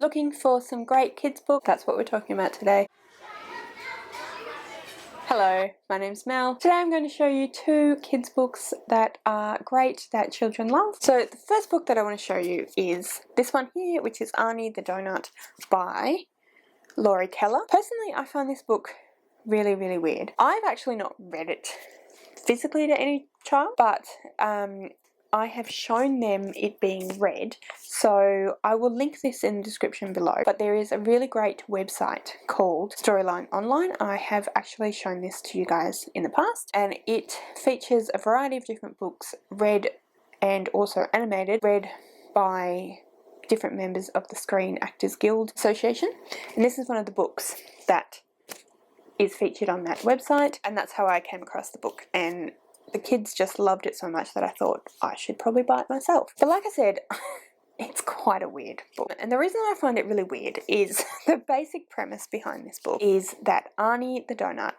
Looking for some great kids books? That's what we're talking about today. Hello, my name's Mel. Today I'm going to show you two kids books that are great that children love. So the first book that I want to show you is this one here, which is Arnie the Donut by Laurie Keller. Personally, I find this book really weird. I've actually not read it physically to any child, but I have shown them it being read, so I will link this in the description below. But there is a really great website called Storyline Online. I have actually shown this to you guys in the past, and it features a variety of different books read and also animated, read by different members of the Screen Actors Guild Association. And this is one of the books that is featured on that website, and that's how I came across the book. And the kids just loved it so much that I thought I should probably buy it myself. But like I said, it's quite a weird book. And the reason I find it really weird is the basic premise behind this book is that Arnie the Donut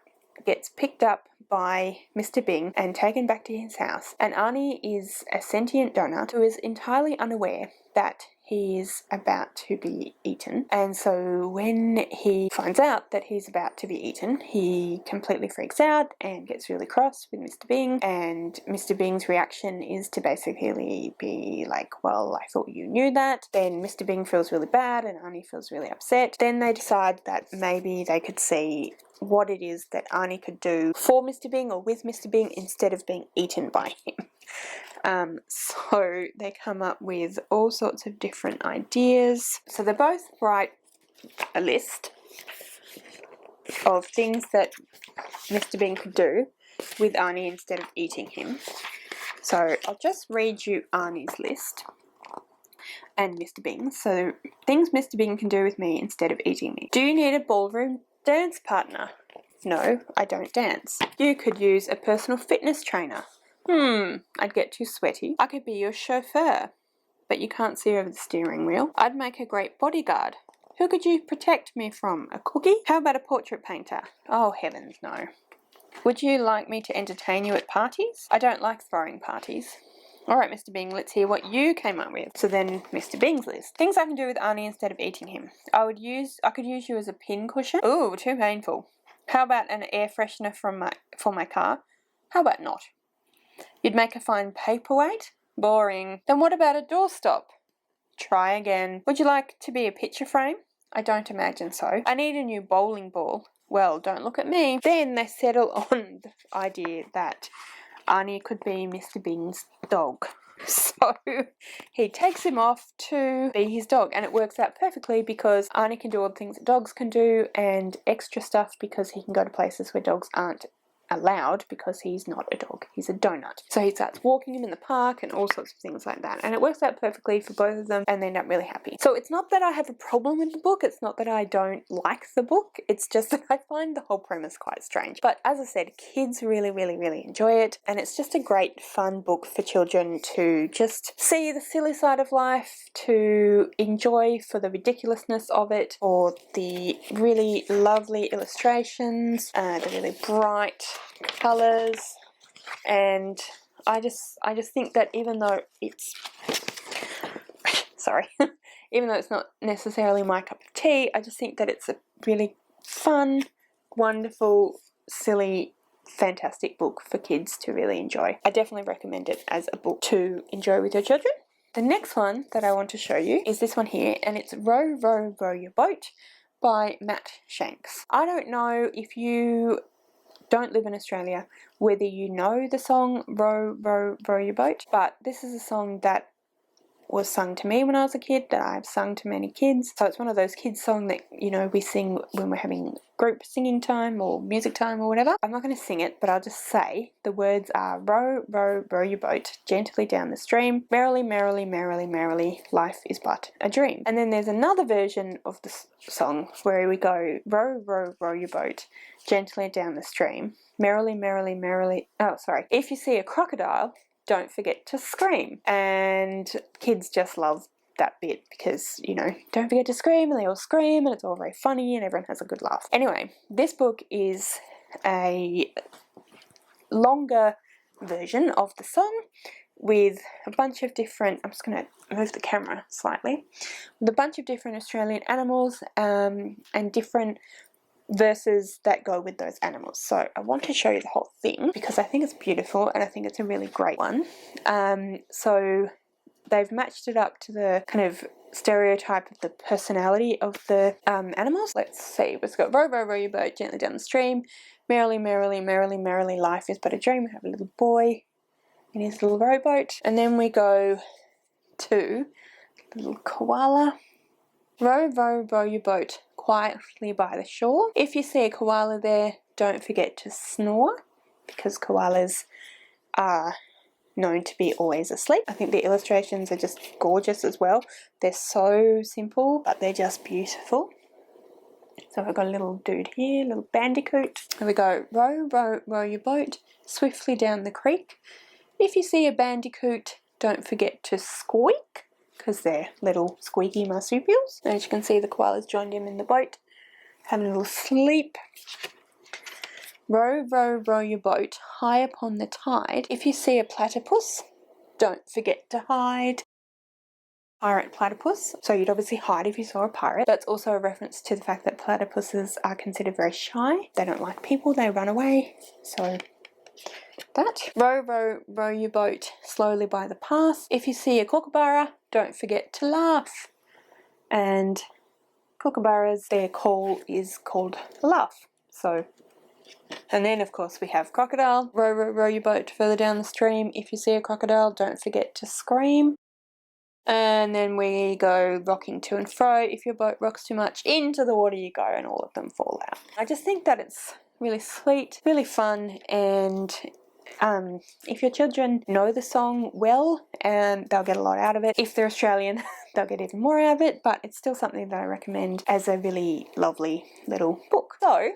gets picked up by Mr. Bing and taken back to his house. And Arnie is a sentient donut who is entirely unaware that he is about to be eaten. And so when he finds out that he's about to be eaten, he completely freaks out and gets really cross with Mr. Bing. And Mr. Bing's reaction is to basically be like, well, I thought you knew that. Then Mr. Bing feels really bad and Arnie feels really upset. Then they decide that maybe they could see what it is that Arnie could do for Mr. Bing or with Mr. Bing instead of being eaten by him. So they come up with all sorts of different ideas. So they both write a list of things that Mr. Bing could do with Arnie instead of eating him. So I'll just read you Arnie's list and Mr. Bing's. So things Mr. Bing can do with me instead of eating me. Do you need a ballroom dance partner? No, I don't dance. You could use a personal fitness trainer. I'd get too sweaty. I could be your chauffeur, but you can't see over the steering wheel. I'd make a great bodyguard. Who could you protect me from? A cookie? How about a portrait painter? Oh, heavens, no. Would you like me to entertain you at parties? I don't like throwing parties. Alright, Mr. Bing, let's hear what you came up with. So then, Mr. Bing's list. Things I can do with Arnie instead of eating him. I could use you as a pin cushion. Ooh, too painful. How about an air freshener for my car? How about not? You'd make a fine paperweight? Boring. Then what about a doorstop? Try again. Would you like to be a picture frame? I don't imagine so. I need a new bowling ball. Well, don't look at me. Then they settle on the idea that Arnie could be Mr. Bing's dog. So he takes him off to be his dog, and it works out perfectly because Arnie can do all the things that dogs can do and extra stuff because he can go to places where dogs aren't allowed because he's not a dog, he's a donut. So he starts walking him in the park and all sorts of things like that, and it works out perfectly for both of them and they end up really happy. So it's not that I have a problem with the book, it's not that I don't like the book, it's just that I find the whole premise quite strange. But as I said, kids really enjoy it, and it's just a great fun book for children to just see the silly side of life, to enjoy for the ridiculousness of it, or the really lovely illustrations, the really bright colours, and I just think that even though it's even though it's not necessarily my cup of tea, I just think that it's a really fun, wonderful, silly, fantastic book for kids to really enjoy. I definitely recommend it as a book to enjoy with your children. The next one that I want to show you is this one here, and it's Row, Row, Row Your Boat by Matt Shanks. I don't know if you don't live in Australia whether you know the song Row, Row, Row Your Boat, but this is a song that was sung to me when I was a kid, that I've sung to many kids. So it's one of those kids songs that, you know, we sing when we're having group singing time or music time or whatever. I'm not going to sing it, but I'll just say the words are row, row, row your boat gently down the stream. Merrily, merrily, merrily, merrily, life is but a dream. And then there's another version of the song where we go row, row, row your boat gently down the stream. Merrily, merrily, merrily. Oh, sorry. If you see a crocodile, don't forget to scream. And kids just love that bit because, you know, don't forget to scream, and they all scream, and it's all very funny and everyone has a good laugh. Anyway, this book is a longer version of the song. with a bunch of different, I'm just going to move the camera slightly, with a bunch of different Australian animals and different verses that go with those animals. So I want to show you the whole thing because I think it's beautiful and I think it's a really great one. So they've matched it up to the kind of stereotype of the personality of the animals. Let's see, let's go. Row, row, row your boat gently down the stream. Merrily, merrily, merrily, merrily, life is but a dream. We have a little boy in his little rowboat. And then we go to the little koala. Row, row, row your boat quietly by the shore. If you see a koala there, don't forget to snore, because koalas are known to be always asleep. I think the illustrations are just gorgeous as well. They're so simple, but they're just beautiful. So we've got a little dude here, little bandicoot. Here we go. Row, row, row your boat swiftly down the creek. If you see a bandicoot, don't forget to squeak, because they're little squeaky marsupials. And as you can see, the koala's joined him in the boat, having a little sleep. Row, row, row your boat high upon the tide. If you see a platypus, don't forget to hide. Pirate platypus. So you'd obviously hide if you saw a pirate. That's also a reference to the fact that platypuses are considered very shy. They don't like people, they run away. So that. Row, row, row your boat slowly by the path. If you see a kookaburra, don't forget to laugh. And kookaburras, their call is called a laugh. So, and then of course we have crocodile. Row, row, row your boat further down the stream. If you see a crocodile, don't forget to scream. And then we go rocking to and fro. If your boat rocks too much, into the water you go, and all of them fall out. I just think that it's really sweet, really fun, and if your children know the song well, they'll get a lot out of it. If they're Australian, they'll get even more out of it, but it's still something that I recommend as a really lovely little book. So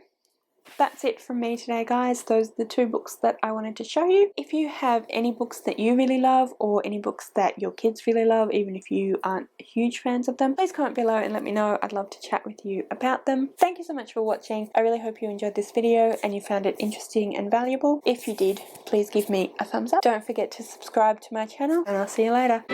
that's it from me today, guys. Those are the two books that I wanted to show you. If you have any books that you really love, or any books that your kids really love, even if you aren't huge fans of them, please comment below and let me know. I'd love to chat with you about them. Thank you so much for watching. I really hope you enjoyed this video and you found it interesting and valuable. If you did, please give me a thumbs up. Don't forget to subscribe to my channel, and I'll see you later.